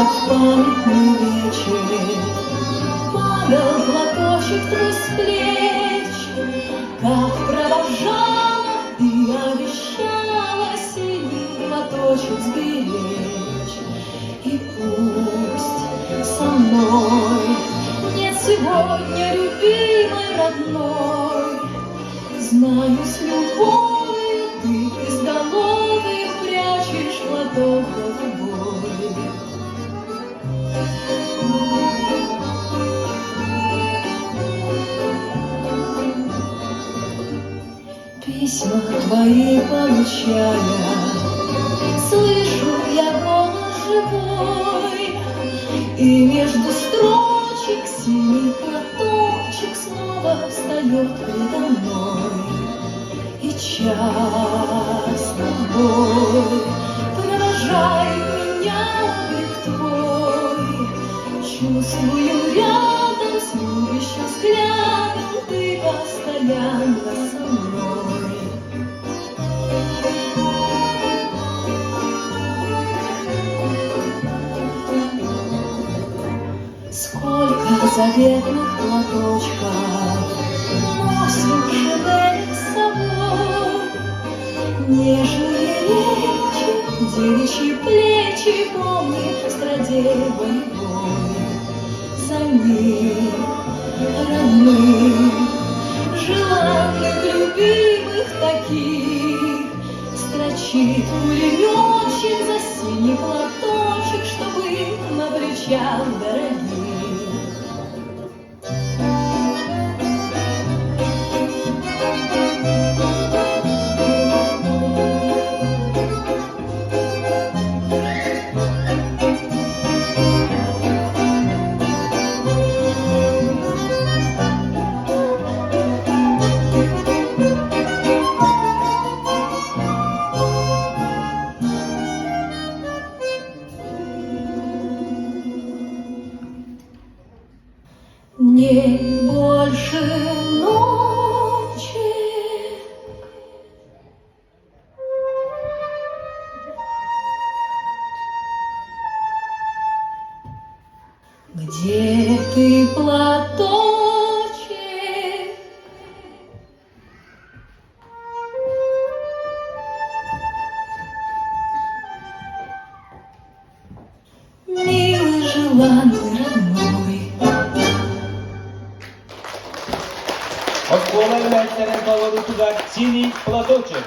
как в памятный вечер, падал платочек твой с плеч, как провожала и обещала синий платочек сберечь. И пусть со мной нет сегодня любимой родной, знаю, с любовью ты безголовый прячешь платок голубой. Письма твои получая, слышу я голос живой, и между строчек синий платочек снова встает предо мной. И час тобой провожает меня век твой, чувствую рядом с любящим взглядом ты постоянно со мной. Сколько заветных платочков носим шедевр с собой, нежные речи, девичьи плечи помни страде боевой. За ним родных, желанных, любимых таких строчит пулеметчик за синий платочек, чтобы на плечах дорогих. Не больше ночи, где ты, платочек, милый, желанный, родной. От Кола Ілля Царенкова Рутугар «Синій платочок».